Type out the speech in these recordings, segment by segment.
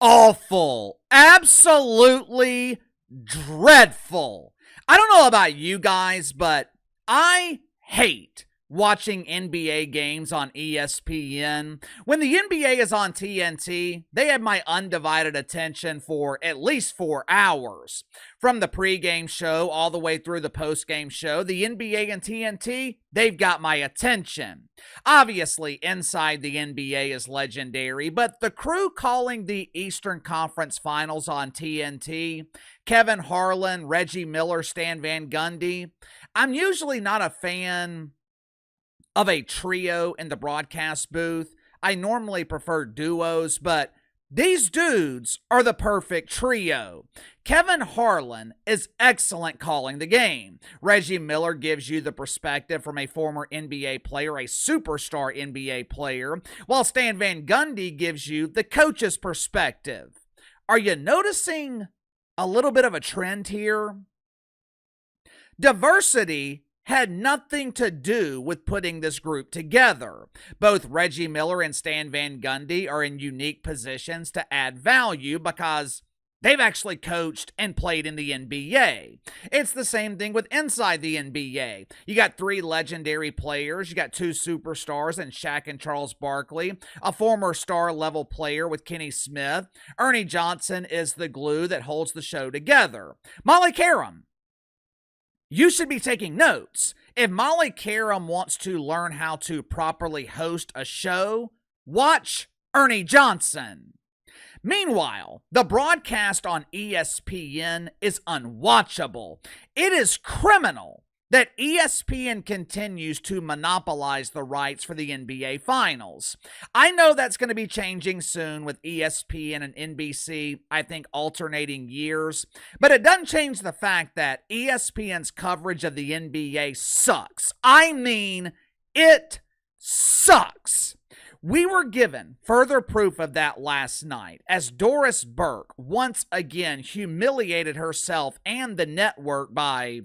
Awful. Absolutely dreadful. I don't know about you guys, but I hate watching NBA games on ESPN. When the NBA is on TNT, they have my undivided attention for at least 4 hours. From the pregame show all the way through the postgame show, the NBA and TNT, they've got my attention. Obviously, inside the NBA is legendary, but the crew calling the Eastern Conference Finals on TNT, Kevin Harlan, Reggie Miller, Stan Van Gundy, I'm usually not a fan of a trio in the broadcast booth. I normally prefer duos, but these dudes are the perfect trio. Kevin Harlan is excellent calling the game. Reggie Miller gives you the perspective from a former NBA player, a superstar NBA player, while Stan Van Gundy gives you the coach's perspective. Are you noticing a little bit of a trend here? Diversity had nothing to do with putting this group together. Both Reggie Miller and Stan Van Gundy are in unique positions to add value because they've actually coached and played in the NBA. It's the same thing with inside the NBA. You got 3 legendary players. You got 2 superstars in Shaq and Charles Barkley, a former star-level player with Kenny Smith. Ernie Johnson is the glue that holds the show together. Molly Karam, you should be taking notes. If Molly Karam wants to learn how to properly host a show, watch Ernie Johnson. Meanwhile, the broadcast on ESPN is unwatchable. It is criminal that ESPN continues to monopolize the rights for the NBA Finals. I know that's going to be changing soon with ESPN and NBC, I think, alternating years, but it doesn't change the fact that ESPN's coverage of the NBA sucks. I mean, it sucks. We were given further proof of that last night as Doris Burke once again humiliated herself and the network by,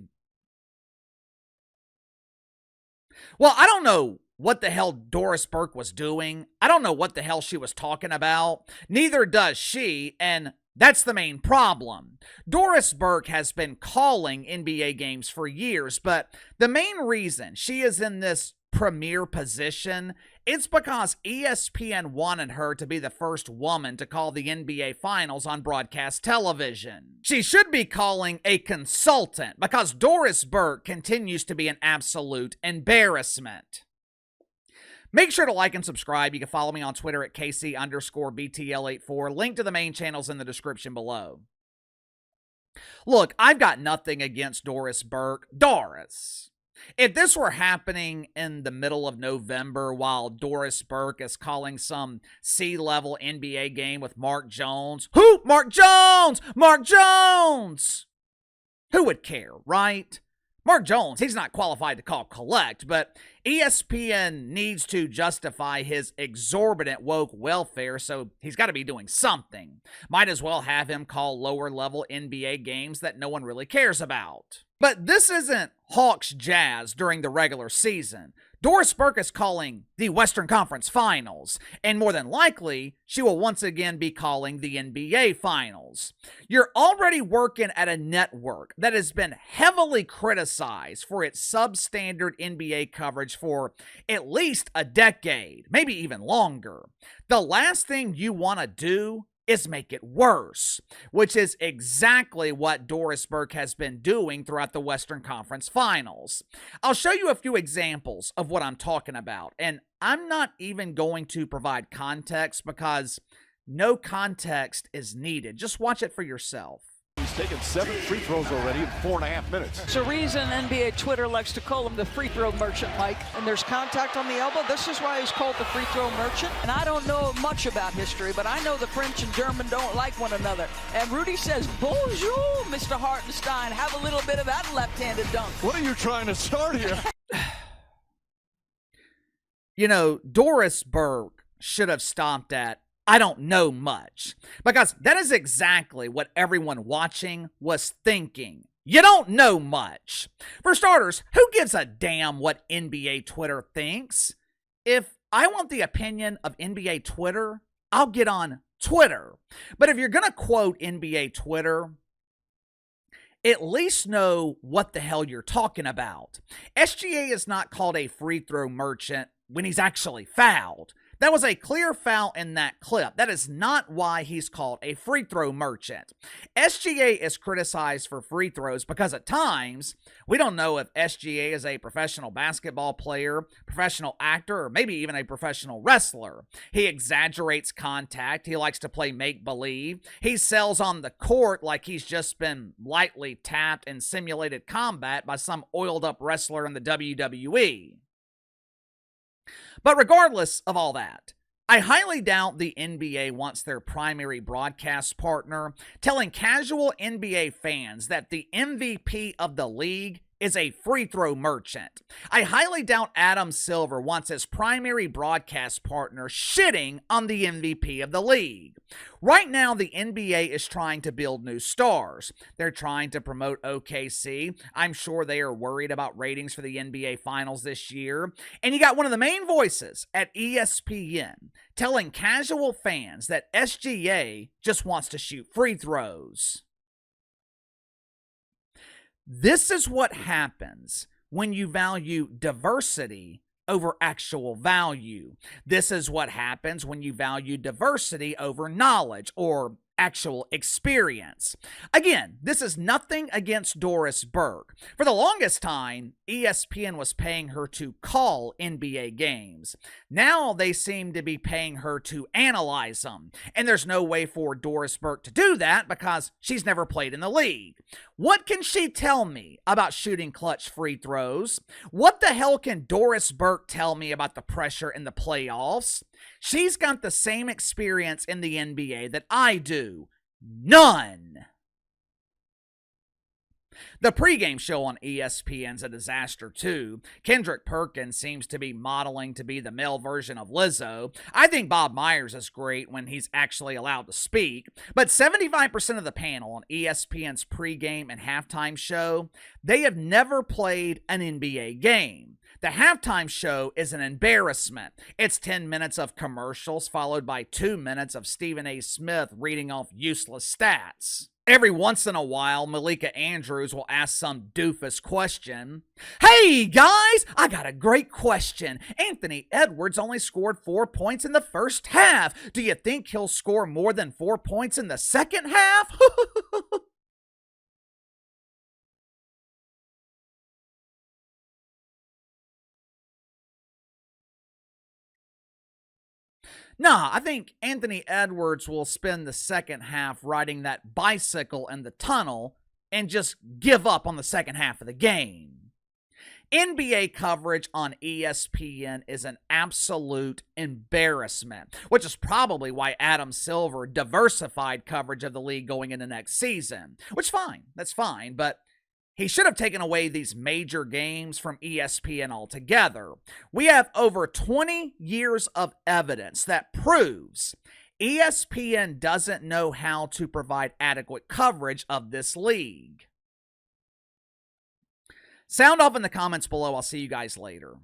well, I don't know what the hell Doris Burke was doing. I don't know what the hell she was talking about. Neither does she, and that's the main problem. Doris Burke has been calling NBA games for years, but the main reason she is in this premier position, it's because ESPN wanted her to be the first woman to call the NBA Finals on broadcast television. She should be calling a consultant because Doris Burke continues to be an absolute embarrassment. Make sure to like and subscribe. You can follow me on Twitter at KC_BTL84. Link to the main channels in the description below. Look, I've got nothing against Doris Burke. Doris, if this were happening in the middle of November while Doris Burke is calling some C-level NBA game with Mark Jones, who? Mark Jones! Mark Jones! Who would care, right? Mark Jones, he's not qualified to call collect, but ESPN needs to justify his exorbitant woke welfare, so he's got to be doing something. Might as well have him call lower-level NBA games that no one really cares about. But this isn't Hawks Jazz during the regular season. Doris Burke is calling the Western Conference Finals, and more than likely, she will once again be calling the NBA Finals. You're already working at a network that has been heavily criticized for its substandard NBA coverage for at least a decade, maybe even longer. The last thing you want to do is make it worse, which is exactly what Doris Burke has been doing throughout the Western Conference Finals. I'll show you a few examples of what I'm talking about, and I'm not even going to provide context because no context is needed. Just watch it for yourself. He's taken 7 free throws already in 4.5 minutes. There's a reason NBA Twitter likes to call him the free throw merchant, Mike. And there's contact on the elbow. This is why he's called the free throw merchant. And I don't know much about history, but I know the French and German don't like one another. And Rudy says, bonjour, Mr. Hartenstein. Have a little bit of that left-handed dunk. What are you trying to start here? You know, Doris Burke should have stopped at I don't know much, because that is exactly what everyone watching was thinking. You don't know much. For starters, who gives a damn what NBA Twitter thinks? If I want the opinion of NBA Twitter, I'll get on Twitter. But if you're going to quote NBA Twitter, at least know what the hell you're talking about. SGA is not called a free throw merchant when he's actually fouled. That was a clear foul in that clip. That is not why he's called a free throw merchant. SGA is criticized for free throws because at times, we don't know if SGA is a professional basketball player, professional actor, or maybe even a professional wrestler. He exaggerates contact. He likes to play make-believe. He sells on the court like he's just been lightly tapped in simulated combat by some oiled-up wrestler in the WWE. But regardless of all that, I highly doubt the NBA wants their primary broadcast partner telling casual NBA fans that the MVP of the league is a free throw merchant. I highly doubt Adam Silver wants his primary broadcast partner shitting on the MVP of the league. Right now, the NBA is trying to build new stars. They're trying to promote OKC. I'm sure they are worried about ratings for the NBA Finals this year. And you got one of the main voices at ESPN telling casual fans that SGA just wants to shoot free throws. This is what happens when you value diversity over actual value. This is what happens when you value diversity over knowledge or actual experience. Again, this is nothing against Doris Burke. For the longest time, ESPN was paying her to call NBA games. Now they seem to be paying her to analyze them. And there's no way for Doris Burke to do that because she's never played in the league. What can she tell me about shooting clutch free throws? What the hell can Doris Burke tell me about the pressure in the playoffs? She's got the same experience in the NBA that I do. None. The pregame show on ESPN's a disaster too. Kendrick Perkins seems to be modeling to be the male version of Lizzo. I think Bob Myers is great when he's actually allowed to speak. But 75% of the panel on ESPN's pregame and halftime show, they have never played an NBA game. The halftime show is an embarrassment. It's 10 minutes of commercials followed by 2 minutes of Stephen A. Smith reading off useless stats. Every once in a while, Malika Andrews will ask some doofus question. Hey guys, I got a great question. Anthony Edwards only scored 4 points in the first half. Do you think he'll score more than 4 points in the second half? Nah, I think Anthony Edwards will spend the second half riding that bicycle in the tunnel and just give up on the second half of the game. NBA coverage on ESPN is an absolute embarrassment, which is probably why Adam Silver diversified coverage of the league going into next season. Which, fine, that's fine, but he should have taken away these major games from ESPN altogether. We have over 20 years of evidence that proves ESPN doesn't know how to provide adequate coverage of this league. Sound off in the comments below. I'll see you guys later.